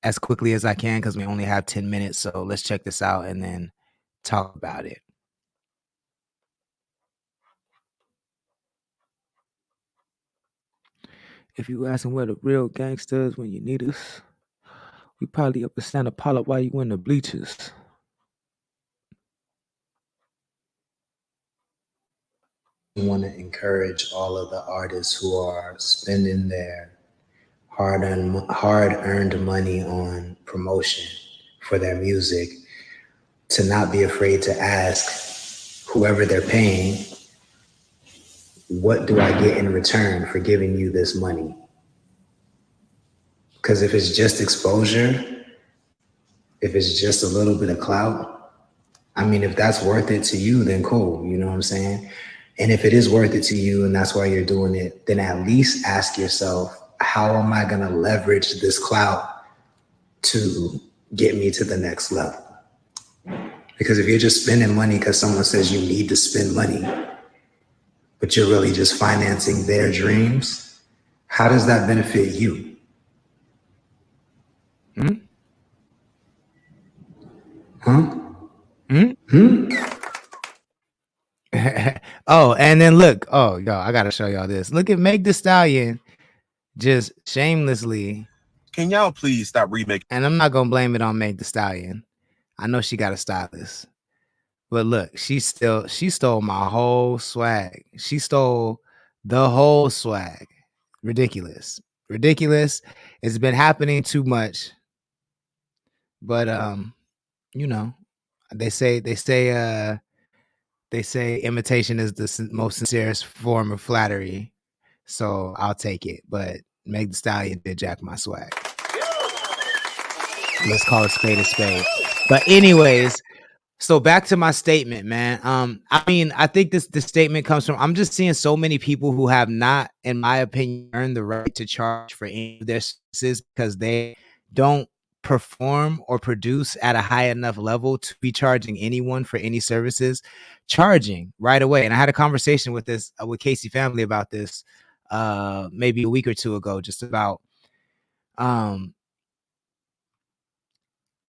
as quickly as I can because we only have 10 minutes. So let's check this out and then talk about it. If you asking where the real gangsters when you need us, we probably up a stand a pile up while you in the bleachers. I want to encourage all of the artists who are spending their hard-earned money on promotion for their music to not be afraid to ask whoever they're paying, what do I get in return for giving you this money? Because if it's just exposure, if it's just a little bit of clout, I mean, if that's worth it to you, then cool. You know what I'm saying? And if it is worth it to you and that's why you're doing it, then at least ask yourself, how am I going to leverage this clout to get me to the next level? Because if you're just spending money because someone says you need to spend money, but you're really just financing their dreams, how does that benefit you? Oh, and then look. Oh, y'all, I gotta show y'all this. Look at Meg Thee Stallion just shamelessly. Can y'all please stop remaking? And I'm not gonna blame it on Meg Thee Stallion. I know she got a stylist. But look, she stole my whole swag. She stole the whole swag. Ridiculous. It's been happening too much. But you know, they say imitation is the most sincerest form of flattery. So I'll take it. But Meg Thee Stallion did jack my swag. Let's call it spade a spade. But anyways, so back to my statement, man. I mean, I think this statement comes from, I'm just seeing so many people who have not, in my opinion, earned the right to charge for any of their services because they don't perform or produce at a high enough level to be charging anyone for any services, charging right away. And I had a conversation with Casey Family about this maybe a week or two ago, just about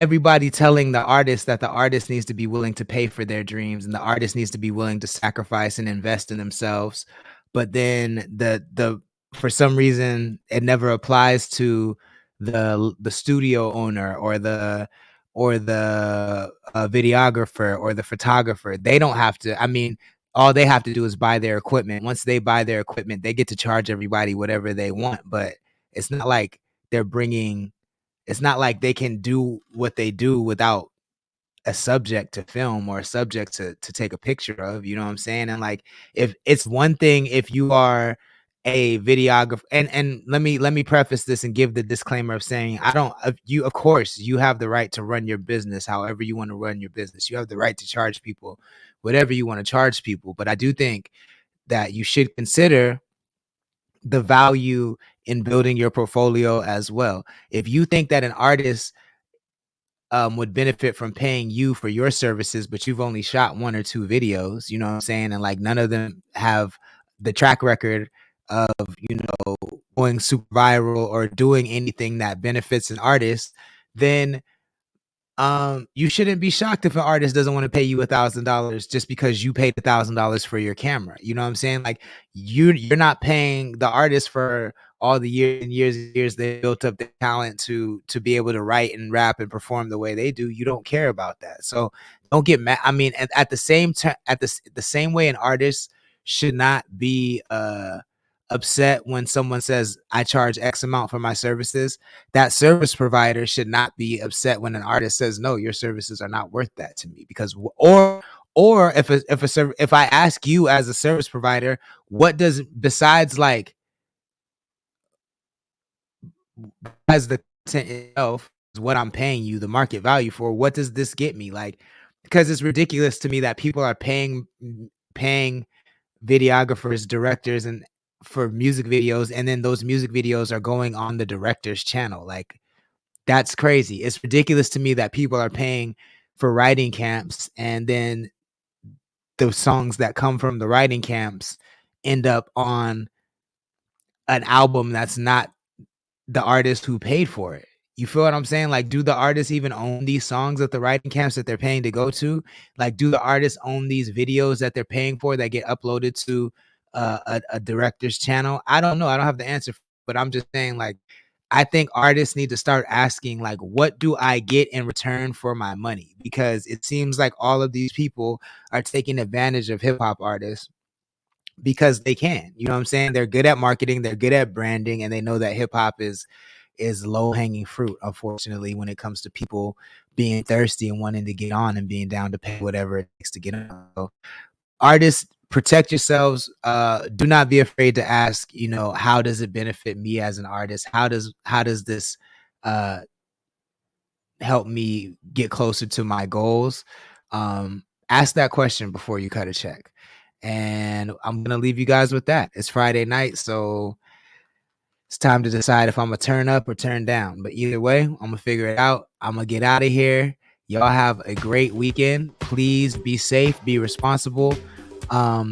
everybody telling the artist that the artist needs to be willing to pay for their dreams and the artist needs to be willing to sacrifice and invest in themselves. But then the for some reason it never applies to the studio owner or the videographer or the photographer. They don't have to. I mean, all they have to do is buy their equipment. Once they buy their equipment, they get to charge everybody whatever they want. But it's not like they're bringing. It's not like they can do what they do without a subject to film or a subject to take a picture of, you know what I'm saying? And like, if it's one thing, if you are a videographer, and let me preface this and give the disclaimer of saying, of course you have the right to run your business however you want to run your business. You have the right to charge people whatever you want to charge people. But I do think that you should consider the value in building your portfolio as well. If you think that an artist would benefit from paying you for your services, but you've only shot 1 or 2 videos, you know what I'm saying? And like none of them have the track record of, going super viral or doing anything that benefits an artist, then you shouldn't be shocked if an artist doesn't want to pay you $1,000 just because you paid $1,000 for your camera. You know what I'm saying? Like you're not paying the artist for all the years and years they built up the talent to be able to write and rap and perform the way they do. You don't care about that. So don't get mad. I mean, at the same time, the same way an artist should not be upset when someone says I charge X amount for my services, that service provider should not be upset when an artist says no, your services are not worth that to me. Because or if I ask you as a service provider, what does, besides like as the content itself is what I'm paying you the market value for, what does this get me? Like, because it's ridiculous to me that people are paying videographers, directors, and for music videos, and then those music videos are going on the director's channel. Like, that's crazy. It's ridiculous to me that people are paying for writing camps, and then the songs that come from the writing camps end up on an album that's not the artist who paid for it. You feel what I'm saying? Like, do the artists even own these songs at the writing camps that they're paying to go to? Like, do the artists own these videos that they're paying for that get uploaded to a director's channel? I don't know. I don't have the answer, but I'm just saying, like, I think artists need to start asking, like, what do I get in return for my money? Because it seems like all of these people are taking advantage of hip hop artists because they can. You know what I'm saying? They're good at marketing, they're good at branding, and they know that hip hop is low hanging fruit, unfortunately, when it comes to people being thirsty and wanting to get on and being down to pay whatever it takes to get on. So, artists, protect yourselves. Do not be afraid to ask, you know, how does it benefit me as an artist? How does this help me get closer to my goals? Ask that question before you cut a check. And I'm gonna leave you guys with that. It's Friday night, so it's time to decide if I'm gonna turn up or turn down. But either way, I'm gonna figure it out. I'm gonna get out of here. Y'all have a great weekend. Please be safe, be responsible.